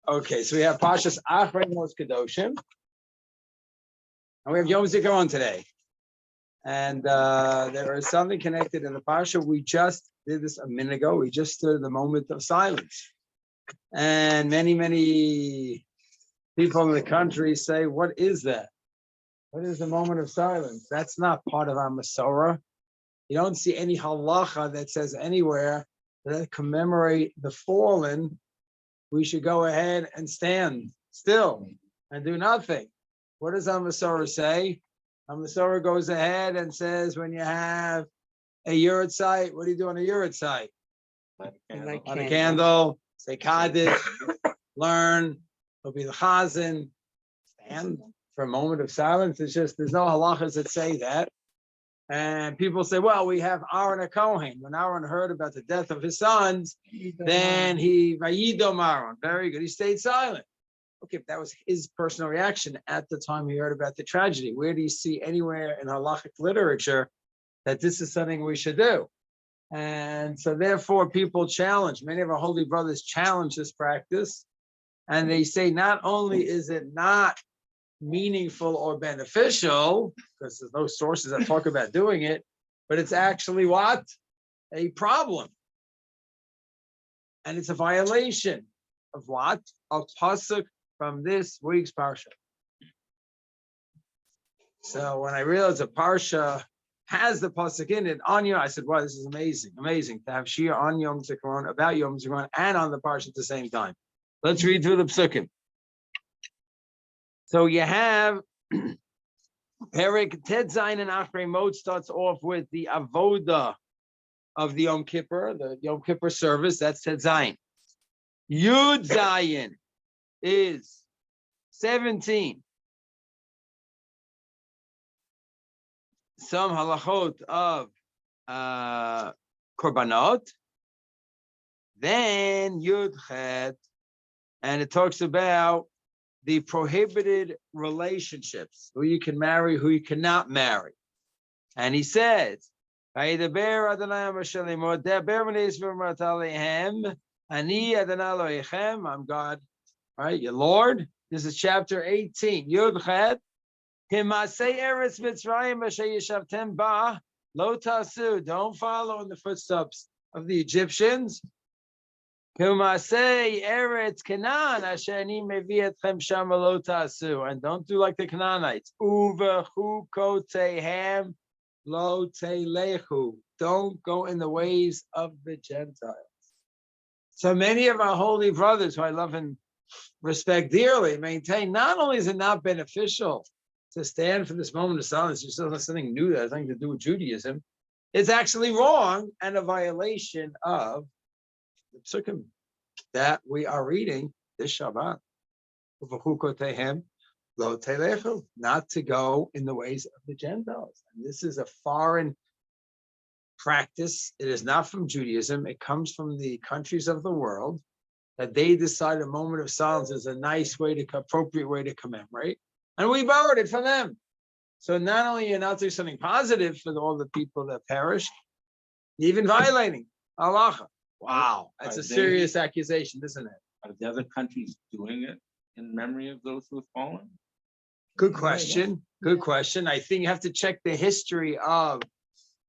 Okay, so we have Parshat Acharai Mot Kedoshim, and we have Yom Zikaron today. And there is something connected in the Parsha. We just did this a minute ago. We just stood in the moment of silence. And many people in the country say, what is that? What is the moment of silence? That's not part of our Masorah. You don't see any halacha that says anywhere that commemorate the fallen. We should go ahead and stand still and do nothing. What does our Masorah say? Our Masorah goes ahead and says, when you have a yurt site, what do you do on a yurt site? On a candle, say Kaddish, learn, it'll be the Chazan, stand for a moment of silence. It's just, there's no halachas that say that. And people say, well, we have Aaron a Kohen. When Aaron heard about the death of his sons, then he, Vayidom Aaron, very good, he stayed silent. Okay, that was his personal reaction at the time he heard about the tragedy. Where do you see anywhere in halachic literature that this is something we should do? And so therefore people challenge, many of our holy brothers challenge this practice. And they say, not only is it not meaningful or beneficial, because there's no sources that talk about doing it, but it's actually what? A problem. And it's a violation of what? A pasuk from this week's parsha. So when I realized a parsha has the pasuk in it on Yom, I said, wow, this is amazing to have shir on Yom Zikaron, about Yom Zikaron, and on the parsha at the same time. Let's read through the psukim. So you have Perik Ted Zayin and Acharai Mot starts off with the avoda of the Yom Kippur, the Yom Kippur service. That's Ted Zayin. Yud Zayin is 17. Some halachot of korbanot. Then Yud Chet, and it talks about the prohibited relationships, who you can marry, who you cannot marry. And he says, I'm God, right? Your Lord. This is chapter 18. Yud Chet. Don't follow in the footsteps of the Egyptians. And don't do like the Canaanites. Don't go in the ways of the Gentiles. So many of our holy brothers, who I love and respect dearly, maintain not only is it not beneficial to stand for this moment of silence, it's not something new that has nothing to do with Judaism, it's actually wrong and a violation of the psukim that we are reading this Shabbat. Not to go in the ways of the Gentiles. And this is a foreign practice. It is not from Judaism. It comes from the countries of the world that they decide a moment of silence is a nice way to, appropriate way to commemorate. And we borrowed it from them. So not only you're not doing something positive for all the people that perished, you're even violating halacha. Wow, that's a serious accusation, isn't it? Are the other countries doing it in memory of those who have fallen? Good question. Good question. I think you have to check the history of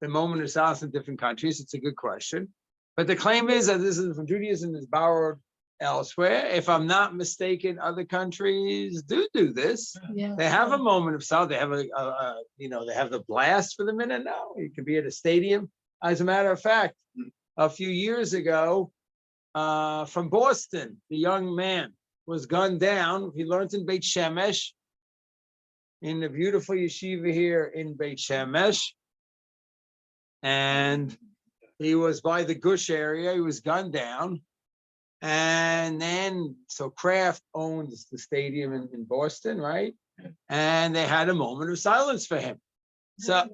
the moment of silence in different countries. It's a good question. But the claim is that this is from Judaism, is borrowed elsewhere. If I'm not mistaken, other countries do this. Yeah. They have a moment of silence. They have they have the blast for the minute. No, it could be at a stadium. As a matter of fact, a few years ago, from Boston, the young man was gunned down. He learned in Beit Shemesh, in the beautiful yeshiva here in Beit Shemesh. And he was by the Gush area. He was gunned down. And then, so Kraft owns the stadium in Boston, right? And they had a moment of silence for him. So,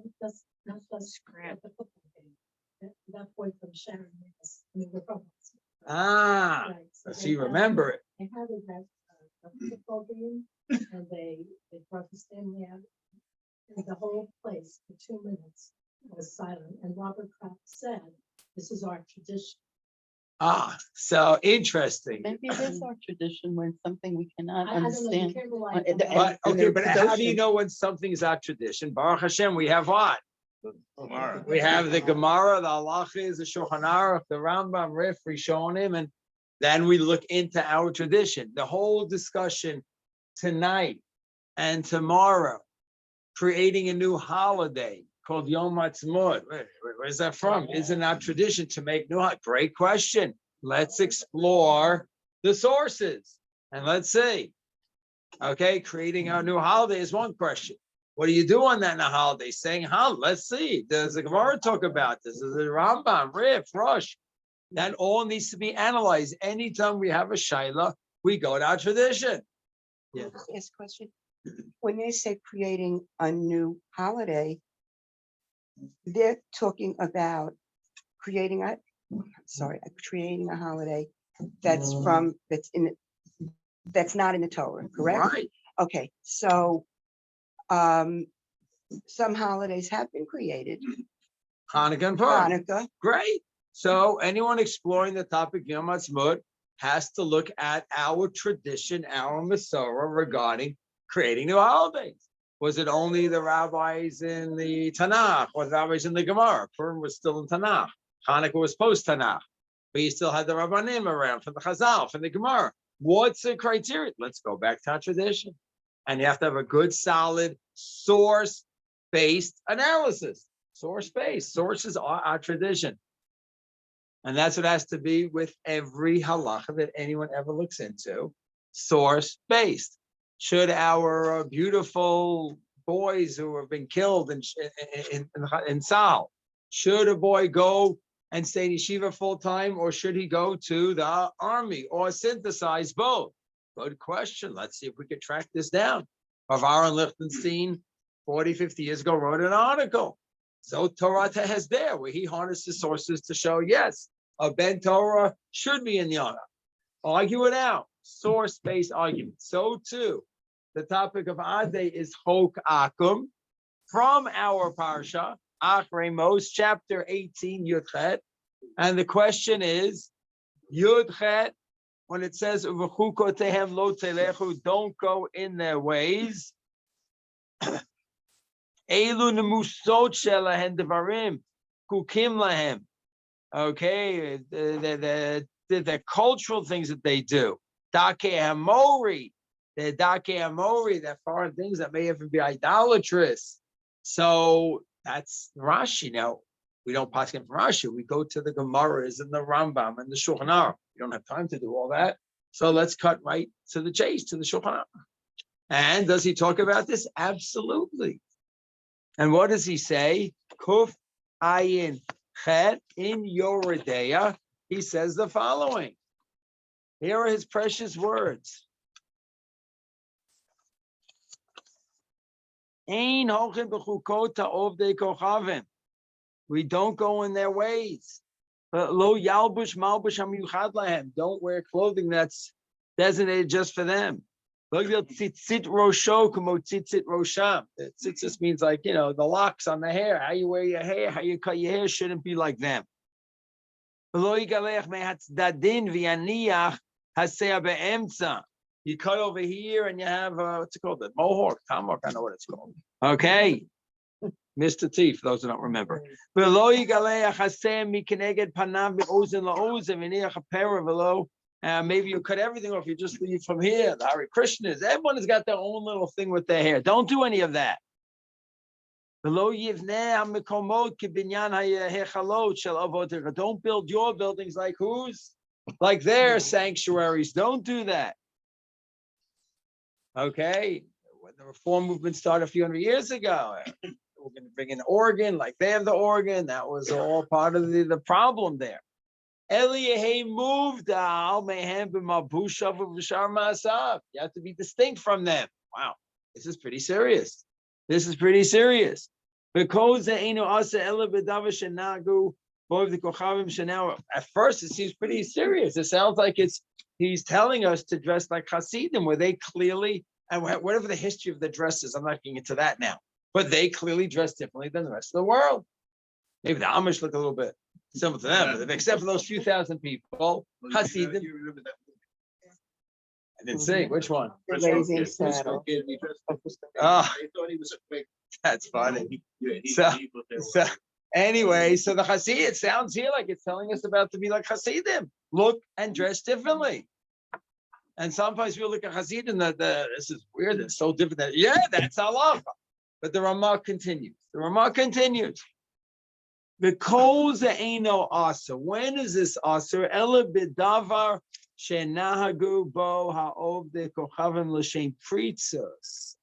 that point from Sharon. So you remember it. They had it at a football game, and they brought the family out, and the whole place for 2 minutes was silent. And Robert Kraft said, "This is our tradition." So interesting. Maybe it is our tradition when something we cannot I don't know, you understand. can't rely And- on that. But and okay, the but how do you Kedoshim. know when something is our tradition? Baruch Hashem, we have what? Tomorrow. We have the Gemara, the Halachas, the Shulchan Aruch, the Rambam, Rif, Rishonim, and then we look into our tradition. The whole discussion tonight and tomorrow, creating a new holiday called Yom Ha'atzmaut. Where's that from? Isn't our tradition to make new? Great question. Let's explore the sources and let's see. Okay, creating our new holiday is one question. What do you do on that holiday? Saying how? Let's see. Does the Gemara talk about this? Does the Rambam, Rif, Rosh? That all needs to be analyzed. Anytime we have a shaila, we go to our tradition. Yeah. Yes, question. When they say creating a new holiday, they're talking about creating creating a holiday that's that's not in the Torah, correct? Right. Okay, so some holidays have been created. Hanukkah and Purim. Hanukkah, Great. So anyone exploring the topic Yom Ha'atzmaut has to look at our tradition, our Masorah regarding creating new holidays. Was it only the rabbis in the Tanakh or the rabbis in the Gemara? Purim was still in Tanakh. Hanukkah was post-Tanakh. But you still had the Rabbanim around from the Chazal, from the Gemara. What's the criteria? Let's go back to our tradition. And you have to have a good, solid, source-based analysis. Source-based. Sources are our tradition. And that's what has to be with every halacha that anyone ever looks into. Source-based. Should our beautiful boys who have been killed in Tzahal, should a boy go and stay in yeshiva full-time, or should he go to the army, or synthesize both? Good question. Let's see if we could track this down. Rav Aaron Lichtenstein, 40, 50 years ago, wrote an article. So Torah Tehesder, where he harnesses sources to show, yes, a Ben Torah should be in the honor. Argue it out. Source-based argument. So too, the topic of Adei is Chok Akum from our Parsha, Acharai Mot, chapter 18, Yud Chet. And the question is, Yud Chet, when it says, Uvechukotehem lo telechu, don't go in their ways. Elu nemusot shelahem devarim, kukim lahem. Okay, the cultural things that they do. Dake Hamori, they're foreign things that may even be idolatrous. So that's Rashi. Now, we don't pass him from Rashi. We go to the Gemaras and the Rambam and the Shulchan Aruch. We don't have time to do all that. So let's cut right to the chase, to the Shulchan Aruch. And does he talk about this? Absolutely. And what does he say? Kuf ayin chet in Yoredeya. He says the following. Here are his precious words. Ein hochem b'chukot ha'ovdei kochavim. We don't go in their ways. Lo yalbush malbush hamiyuchad lahem. Don't wear clothing that's designated just for them. Tzitzit rosho kumo tzitzit rosham. Tzitzit means like, the locks on the hair. How you wear your hair, how you cut your hair shouldn't be like them. Lo yigalech mehatzdadin v'yaniach haseh be'emtza. You cut over here and you have, what's it called? The mohawk, tomahawk, I know what it's called. Okay. Mr. T, for those who don't remember. Maybe you cut everything off, you just leave from here. The Hare Krishnas, everyone has got their own little thing with their hair. Don't do any of that. Don't build your buildings like whose? Like their sanctuaries. Don't do that. Okay, when the reform movement started a few hundred years ago, we're going to bring in Oregon, like they have the Oregon. That was all part of the problem there. Eliyahu moved al mehem b'mabushav v'shar ma'asav. You have to be distinct from them. Wow, this is pretty serious. This is pretty serious. Because at first it seems pretty serious. It sounds like he's telling us to dress like Hasidim, where they clearly, and whatever the history of the dress is, I'm not getting into that now, but they clearly dress differently than the rest of the world. Maybe the Amish look a little bit Similar to them, but except for those few thousand people, Hasidim. I didn't see which one. Blazing Saddle. Ah, that's funny. So anyway, so the Hasid, it sounds here like it's telling us about to be like Hasidim, look and dress differently. And sometimes we look at Hasidim, this is weird, it's so different. That's halacha. But the Ramah continues. The koza aino asa. When is this asa? Ela bidavar shenahagu bo haov de kochavim l'shem pritzos.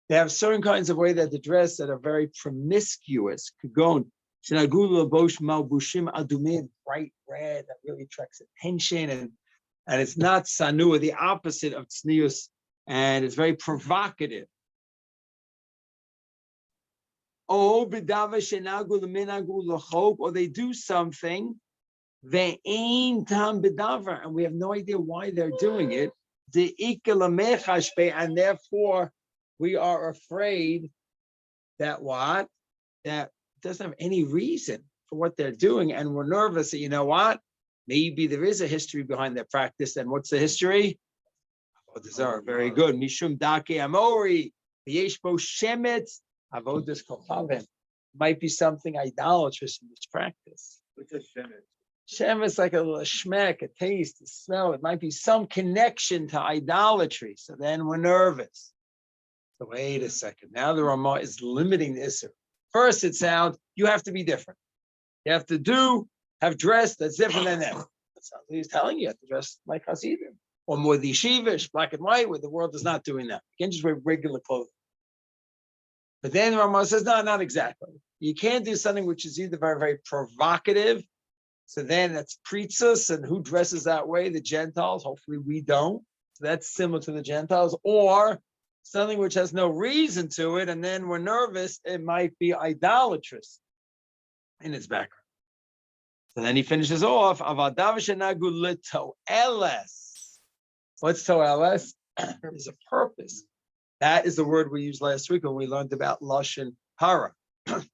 They have certain kinds of way that they dress that are very promiscuous. Kagon shenagu labosh malbushim adumim, bright red that really attracts attention, and it's not sanua, the opposite of tznius, and it's very provocative. Or they do something, they ain't tam bedavar, and we have no idea why they're doing it. And therefore we are afraid that what? That doesn't have any reason for what they're doing, and we're nervous that, you know what? Maybe there is a history behind their practice, and what's the history? Very good. Mishum dake amori, yeshbo shemetz. Avodas kochavim might be something idolatrous in this practice. Shem is like a little schmeck, a taste, a smell. It might be some connection to idolatry. So then we're nervous. So wait a second. Now the Ramah is limiting the Isser. First, it sounds you have to be different. You have to have dress that's different than them. That sounds like he's telling you have to dress like Hasidim or more the yeshivish, black and white, where the world is not doing that. You can't just wear regular clothing. But then Ramah says, no, not exactly. You can't do something which is either very, very provocative. So then that's pritzos, and who dresses that way? The Gentiles. Hopefully we don't. So that's similar to the Gentiles. Or something which has no reason to it, and then we're nervous, it might be idolatrous in its background. So then he finishes off, Avadav shenagu letoeles. What's toeles? There's a purpose. That is the word we used last week when we learned about Lashon Hara. The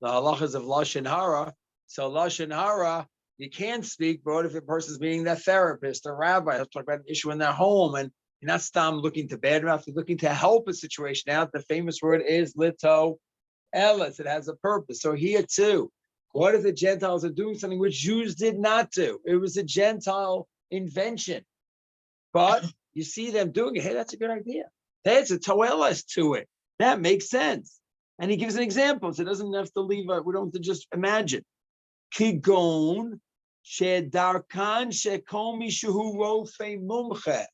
halachas of Lashon Hara. So Lashon Hara, you can't speak, but if a person's being their therapist, a rabbi, has talk about an issue in their home, and you're not looking to badmouth, you're looking to help a situation out. The famous word is lito elis. It has a purpose. So here too, what if the Gentiles are doing something which Jews did not do? It was a Gentile invention. But you see them doing it. Hey, that's a good idea. There's a toelis to it. That makes sense. And he gives an example. So it doesn't have to leave, we don't have to just imagine. Kigon shedarkan shekom mishu rofe mumche.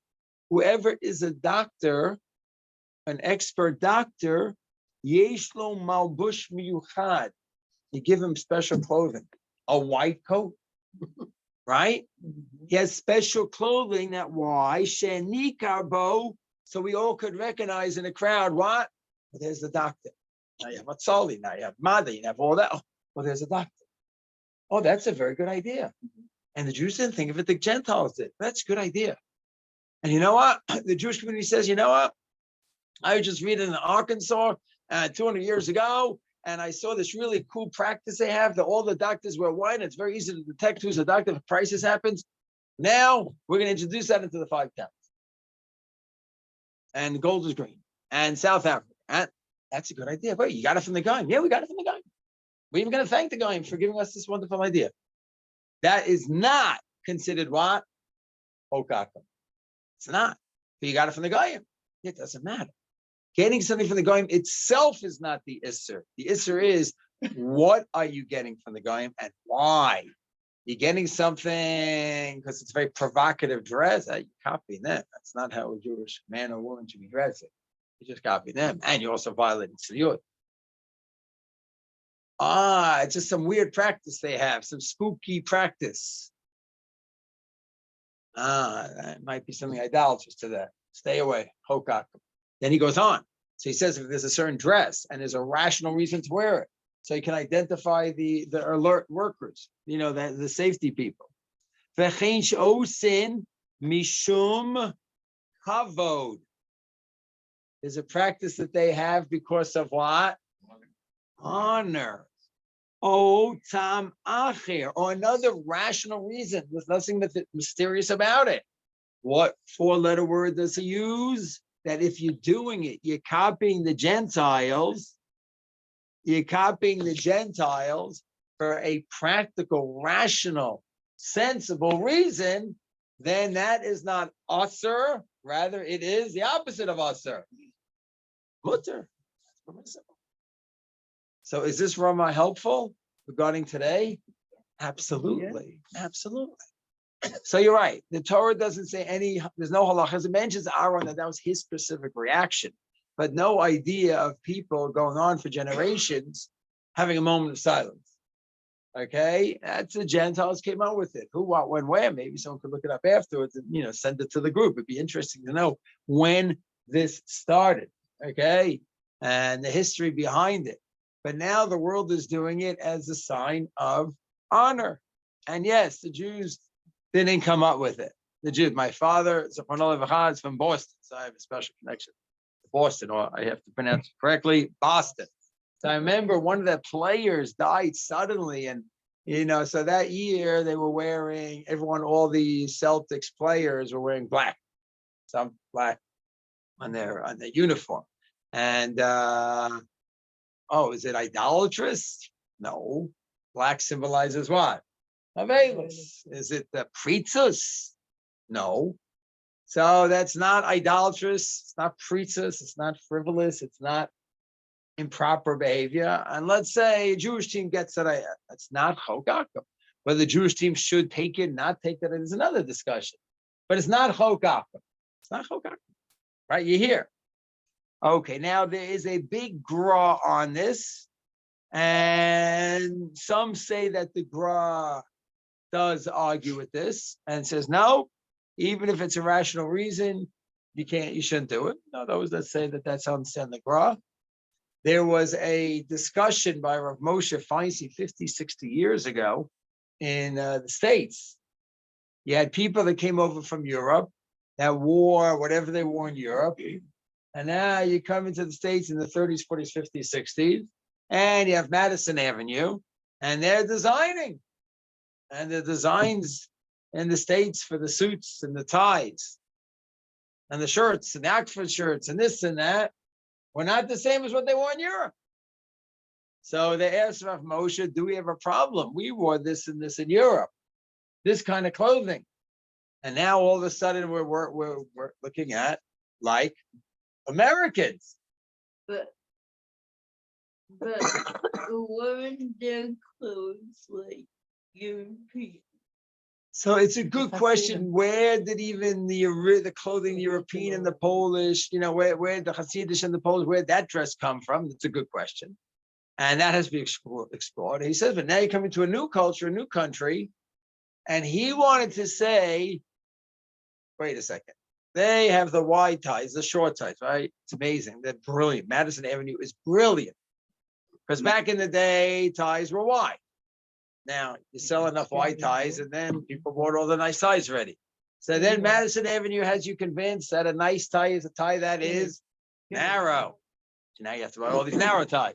Whoever is a doctor, an expert doctor, yeshlo malbush miyuchad. You give him special clothing, a white coat, right? He has special clothing. That why shenikarbo, so we all could recognize in the crowd what? Well, there's the doctor. Now you have Matzali, now you have Mada, you have all that. Oh, well, there's a doctor. Oh, that's a very good idea. And the Jews didn't think of it, the Gentiles did. That's a good idea. And you know what? The Jewish community says, you know what? I was just reading in Arkansas 200 years ago, and I saw this really cool practice they have that all the doctors wear white. And it's very easy to detect who's a doctor if a crisis happens. Now we're going to introduce that into the 5 towns. And gold is green. And South Africa. And that's a good idea. Wait, you got it from the guy. Yeah, we got it from the guy. We're even going to thank the guy for giving us this wonderful idea. That is not considered what? Hokaka. It's not. But you got it from the guy. It doesn't matter. Getting something from the Goyim itself is not the Isser. The Isser is, what are you getting from the Goyim and why? You're getting something because it's very provocative dress. You copy them. That's not how a Jewish man or woman should be dressing. You just copy them. And you also violate Tzniut. It's just some weird practice they have, some spooky practice. That might be something idolatrous to that. Stay away. Hokak. Then he goes on. So he says if there's a certain dress and there's a rational reason to wear it, so you can identify the alert workers, the safety people. Mishum kavod. There's a practice that they have because of what? Honor. Oh, tam acher, or another rational reason. There's nothing mysterious about it. What four-letter word does he use? That if you're doing it, you're copying the Gentiles. You're copying the Gentiles for a practical, rational, sensible reason. Then that is not usher. Rather, it is the opposite of usher. Mutter. So is this Rama helpful regarding today? Absolutely. Absolutely. So you're right. The Torah doesn't say there's no halachas. It mentions Aaron that was his specific reaction, but no idea of people going on for generations having a moment of silence. Okay, that's the Gentiles came out with it. Who, what, when, where? Maybe someone could look it up afterwards and send it to the group. It'd be interesting to know when this started. Okay, and the history behind it. But now the world is doing it as a sign of honor. And yes, the Jews didn't come up with it. The Jews, my father, is from Boston, so I have a special connection to Boston, or I have to pronounce it correctly, Boston. So I remember one of the players died suddenly, and so that year they were wearing all the Celtics players were wearing black, some black on their uniform. And is it idolatrous? No. Black symbolizes what? Avelus. Is it the Pritzus? No. So that's not idolatrous. It's not Pritzus. It's not frivolous. It's not improper behavior. And let's say a Jewish team gets it. It's not chokakum. Whether the Jewish team should take it, not take it, is another discussion. But it's not chokakum. It's not chokakum. Right? You hear? Okay, now there is a big gra on this. And some say that the gra does argue with this and says, no, even if it's a rational reason, you shouldn't do it. No, those that say that that's how understand the gra. There was a discussion by Rav Moshe Feinstein 50, 60 years ago in the States. You had people that came over from Europe that wore whatever they wore in Europe. And now you come into the States in the 30s, 40s, 50s, 60s, and you have Madison Avenue, and they're designing. And the designs in the States for the suits and the ties and the shirts and the Oxford shirts and this and that were not the same as what they wore in Europe. So they asked Rav Moshe, do we have a problem? We wore this and this in Europe, this kind of clothing. And now all of a sudden we're looking at like Americans. But weren't their clothes like European? So it's a good question. Where did even the clothing, the European and the Polish, where the Hasidish and the Polish, where did that dress come from? It's a good question. And that has to be explored. He says, but now you're coming to a new culture, a new country. And he wanted to say, wait a second. They have the wide ties, the short ties, right? It's amazing. They're brilliant. Madison Avenue is brilliant. Because back in the day, ties were wide. Now you sell enough wide ties, and then people bought all the nice ties ready. So then Madison Avenue has you convinced that a nice tie is a tie that is narrow. So now you have to buy all these narrow ties.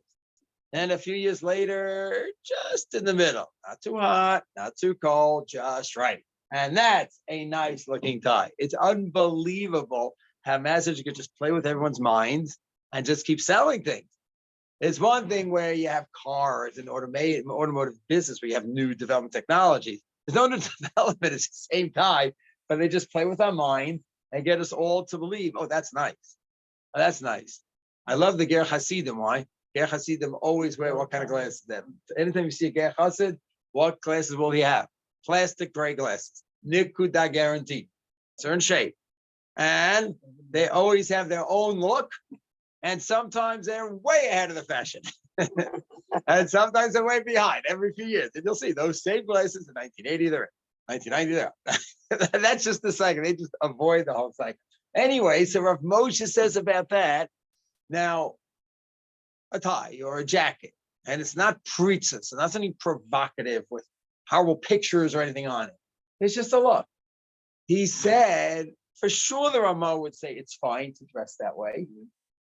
And a few years later, just in the middle, not too hot, not too cold, just right. And that's a nice looking tie. It's unbelievable how Madison could just play with everyone's minds and just keep selling things. It's one thing where you have cars and automotive business where you have new development technologies. There's no new development, it's the same time, but they just play with our mind and get us all to believe, oh, that's nice. Oh, that's nice. I love the Ger Hasidim. Why? Ger Hasidim always wear what kind of glasses? Anytime you see a Ger Hasid, what glasses will he have? Plastic gray glasses. Nikuda guaranteed. Certain shape. And they always have their own look. And sometimes they're way ahead of the fashion. And sometimes they're way behind every few years. And you'll see those same glasses in 1980, they're in 1990, they're that's just the cycle. They just avoid the whole cycle. Anyway, so Rav Moshe says about that, now, a tie or a jacket, and it's not preaching, so not something provocative with horrible pictures or anything on it. It's just a look. He said, for sure the Ramah would say it's fine to dress that way.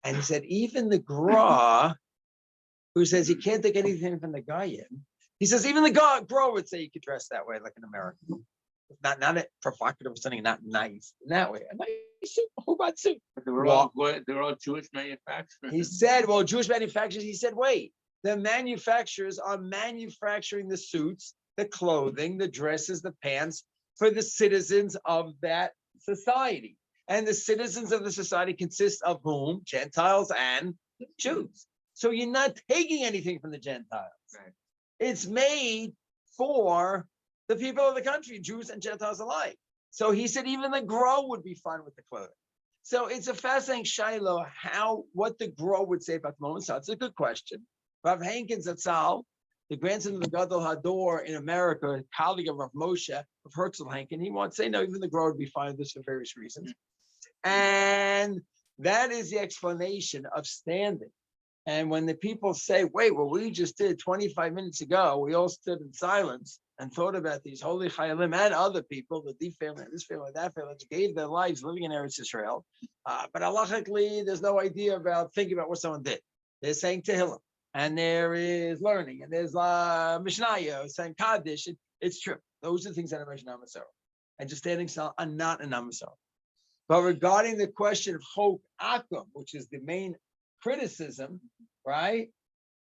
And he said, even the Gra who says you can't take anything from the Goyim. He says even the grower would say you could dress that way, like in America. Not a provocative or something, not nice in that way. A nice suit, who bought suit? But they're all Jewish manufacturers. He said, well, Jewish manufacturers, he said, wait, the manufacturers are manufacturing the suits, the clothing, the dresses, the pants for the citizens of that society. And the citizens of the society consist of whom? Gentiles and Jews. So you're not taking anything from the Gentiles. Right. It's made for the people of the country, Jews and Gentiles alike. So he said even the grow would be fine with the clothing. So it's a fascinating shiloh what the grow would say about the moment. So it's a good question. Rav Hankins Zatzal, the grandson of the Gadol Hador in America, a colleague of Rav Moshe, of Herzl Hankin, he wants to say, no, even the grow would be fine with this for various reasons. And that is the explanation of standing. And when the people say, wait, well, we just did 25 minutes ago, we all stood in silence and thought about these holy Chayalim and other people, the deep family, this family, that family, that gave their lives living in Eretz Israel. But halachically, there's no idea about thinking about what someone did. They're saying Tehillim, and there is learning, and there's Mishnayos saying Kaddish. It's true. Those are the things that are mentioned in Amasor. And just standing still are not in Amasor. But regarding the question of Chok Akum, which is the main criticism, right?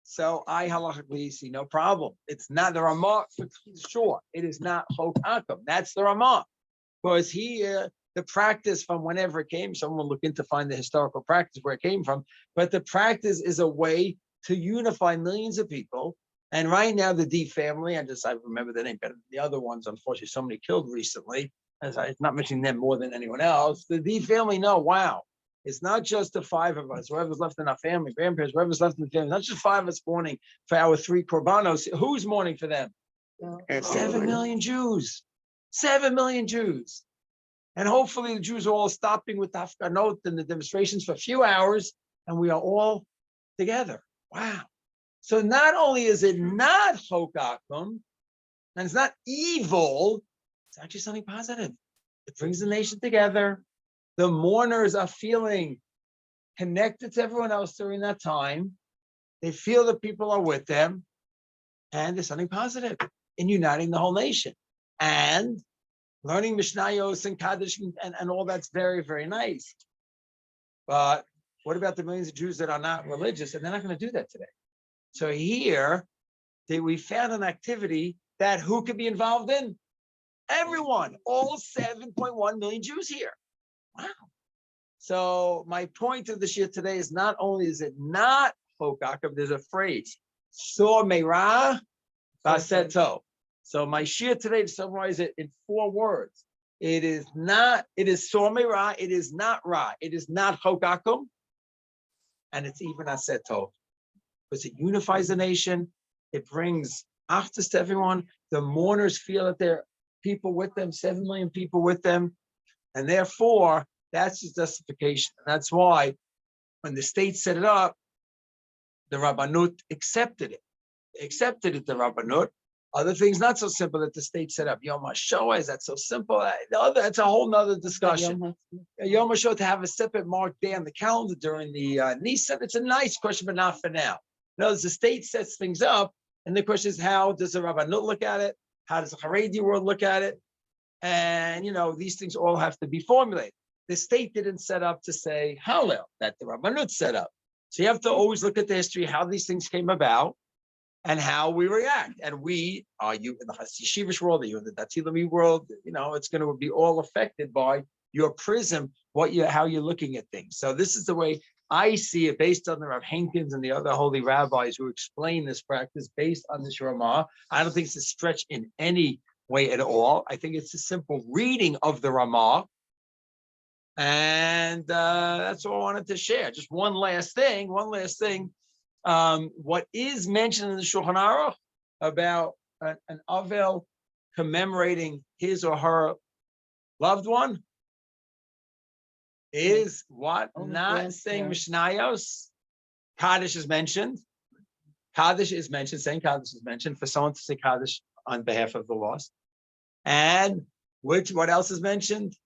So I halachically see no problem. It's not the Ramah for sure. It is not Chok Akum. That's the Ramah. Because here, the practice from whenever it came, someone will look in to find the historical practice where it came from, but the practice is a way to unify millions of people. And right now, the D family, I remember the name better than the other ones, unfortunately, so many killed recently, as I'm not mentioning them more than anyone else. The D family know, wow, it's not just the five of us, whoever's left in our family, grandparents, whoever's left in the family, not just five of us mourning for our 3 korbanos. Who's mourning for them? 7 million Jews. 7 million Jews. And hopefully the Jews are all stopping with the Hafganot and the demonstrations for a few hours, and we are all together. Wow. So not only is it not Chok Akum, and it's not evil, it's actually something positive. It brings the nation together. The mourners are feeling connected to everyone else during that time. They feel that people are with them, and there's something positive in uniting the whole nation. And learning Mishnayos and Kaddish and all that's very, very nice. But what about the millions of Jews that are not religious? And they're not going to do that today. So here, we found an activity that who could be involved in? Everyone, all 7.1 million Jews here. Wow. So my point of the shir today is not only is it not Chok Akum, there's a phrase, So Meira Baseto. So my shir today, to summarize it in 4 words, it is So Meira, it is not Ra, it is not Chok Akum, and it's even Aseto. Because it unifies the nation, it brings achdus to everyone. The mourners feel that there are people with them, 7 million people with them, and therefore that's just justification. And that's why when the state set it up, the Rabbanut accepted it. They accepted it, the Rabbanut. Other things not so simple that the state set up. Yom HaShoah, is that so simple? That's a whole nother discussion. Yom HaShoah, to have a separate marked day on the calendar during the Nisan, it's a nice question, but not for now. No, the state sets things up, and the question is, how does the Rabbanut look at it? How does the Haredi world look at it? And, these things all have to be formulated. The state didn't set up to say Hallel, that the Rabbanut set up. So you have to always look at the history, how these things came about, and how we react. And are you in the Yeshivish world? Are you in the Datilami world? It's going to be all affected by your prism, how you're looking at things. So this is the way I see it, based on the Rav Hankins and the other holy rabbis who explain this practice based on this Ramah. I don't think it's a stretch in any way at all. I think it's a simple reading of the Ramah. And that's all I wanted to share. Just one last thing. What is mentioned in the Shulchan Aruch about an Avel commemorating his or her loved one is what? Not saying Mishnayos. Kaddish is mentioned. Saying Kaddish is mentioned for someone to say Kaddish on behalf of the lost. And what else is mentioned?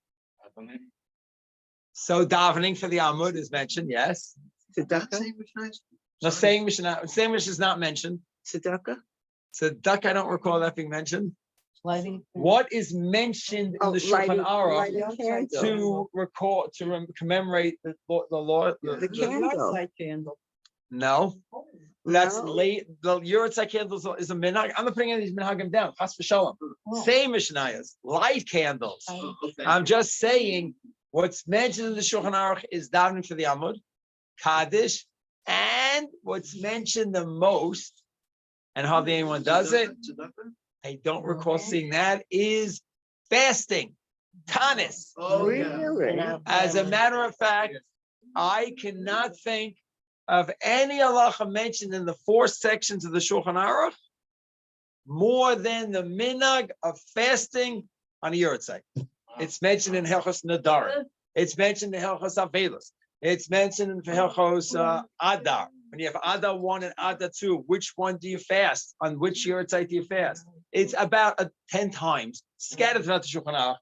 So davening for the Amud is mentioned, yes. The same Mishnah is not mentioned. Tzedakah? Tzedakah, I don't recall that being mentioned. Lighting. What is mentioned in Oh, the Shulchan Aruch lighting candle. to recall, commemorate the law? The candle. Light candle. No, that's No? late. The Yurtzai candles is a minhag. I'm not putting any of these minhagim down. Chas v'shalom. Same Mishnayos, light candles. I'm just saying what's mentioned in the Shulchan Aruch is davening for the Amud, Kaddish, and what's mentioned the most, and hardly anyone does it. I don't recall seeing that, is fasting, tanis. Really? As a matter of fact, I cannot think of any halacha mentioned in the 4 sections of the Shulchan Aruch more than the minhag of fasting on a Yurtzai. It's mentioned in Hilchos Nadarim. It's mentioned in Hilchos Avelos. It's mentioned in Hilchos Adar. When you have Adar 1 and Adar 2, which one do you fast? On which Yurtzai do you fast? It's about 10 times scattered throughout the Shulchan Aruch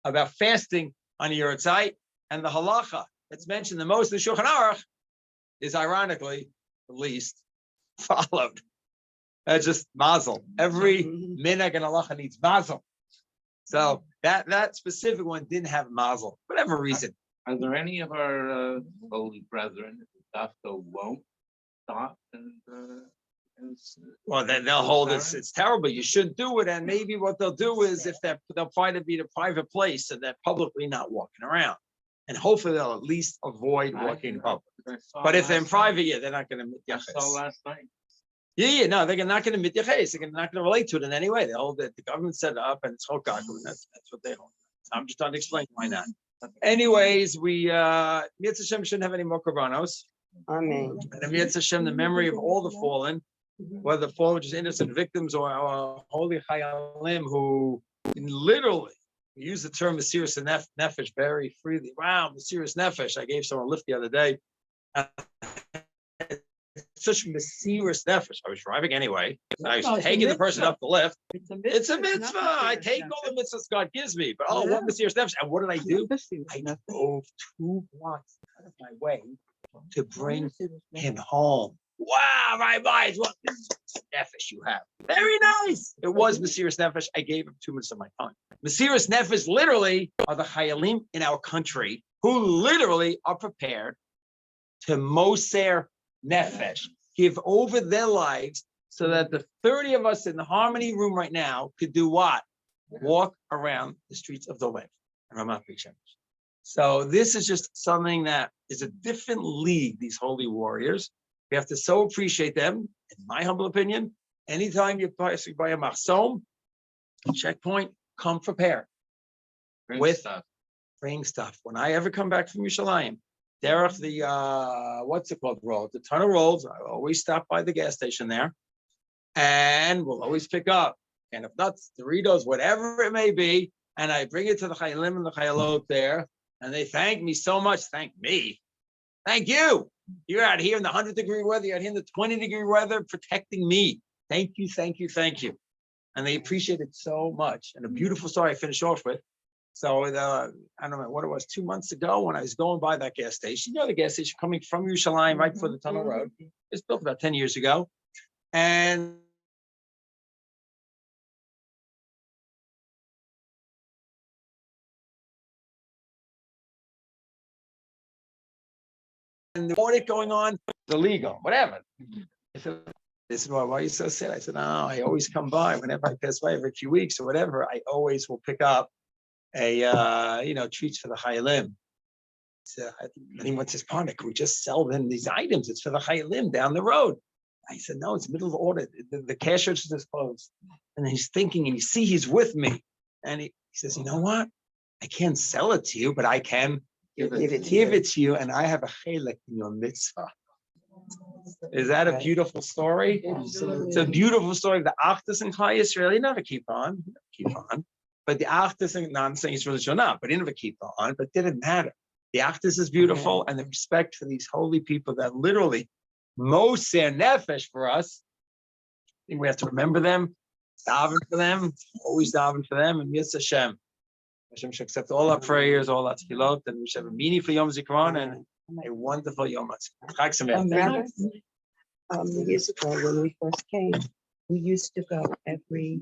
about fasting on a Yurtzai, and the halacha that's mentioned the most in the Shulchan Aruch is ironically the least followed. That's just mazel. Every minhag and halacha needs mazel. So that specific one didn't have mazel, whatever reason. Are there any of our holy brethren who Dafka won't stop and Well, then they'll hold it. It's terrible. You shouldn't do it. And maybe what they'll do is if they'll find it be in a private place and they're publicly not walking around. And hopefully they'll at least avoid walking in public. But if they're in private, yeah, they're not going to I saw last night. no, they're not going to mityaches. They're not going to relate to it in any way. They hold it. The government set it up and it's chokak. That's what they hold. I'm just trying to explain why not. Anyways, we Mitzvah Hashem shouldn't have any more korbanos. Amen. And the Mitzvah Hashem, the memory of all the fallen, whether the fallen just innocent victims or holy chayalim who literally use the term Mesiras Nefesh very freely. Wow, Mesiras Nefesh. I gave someone a lift the other day. Such Mesiras Nefesh. I was driving anyway. I was taking the person up the lift. It's a mitzvah. I take all the mitzvahs God gives me. But what Mesiras Nefesh? And what did I do? I drove 2 blocks out of my way to bring him home. Wow, my mind, what nefesh you have. Very nice. It was Mesiras Nefesh. I gave him 2 minutes of my time. Mesiras Nefesh literally are the chayalim in our country who literally are prepared to moser nefesh, give over their lives so that the 30 of us in the Harmony room right now could do what? Walk around the streets of the land. So this is just something that is a different league, these holy warriors. We have to so appreciate them, in my humble opinion. Anytime you buy a machsom, checkpoint, come prepared. Bring stuff. When I ever come back from Yerushalayim, derech the what's it called, road, the tunnel roads, I always stop by the gas station there, and we'll always pick up. And if nuts, Doritos, whatever it may be, and I bring it to the chayalim and the chayalot there, and they thank me so much. Thank me. Thank you. You're out here in the 100-degree weather. You're out here in the 20-degree weather, protecting me. Thank you, thank you, thank you. And they appreciate it so much. And a beautiful story I finish off with. So I don't know what it was, 2 months ago when I was going by that gas station. You know, the gas station coming from Yerushalayim right before the tunnel road. It's built about 10 years ago. And the audit going on, the legal, whatever. I said, this is why are you so sad? I said, no, I always come by whenever I pass by every few weeks or whatever. I always will pick up a treats for the chayalim. So then he went to his partner. Can we just sell them these items? It's for the chayalim down the road. I said, no, it's middle of the audit. The cash register is closed. And then he's thinking, and you see he's with me. And he says, you know what? I can't sell it to you, but I can give it to you, and I have a chelek in your mitzvah. Is that a beautiful story? It's a beautiful story. The Achdus in Klal Yisrael, you never keep on. But the Achdus, I'm saying it's really not, but you never keep on, but it didn't matter. The Achdus is beautiful, and the respect for these holy people that literally moser nefesh for us. I think we have to remember them, daven for them, always daven for them, and Mitzvah Hashem. Hashem should accept all our prayers, all our tefillot, and we should have a meaningful Yom Zikaron and a wonderful Yom Ha'atzmaut. Chag Sameach. Years ago when we first came, we used to go every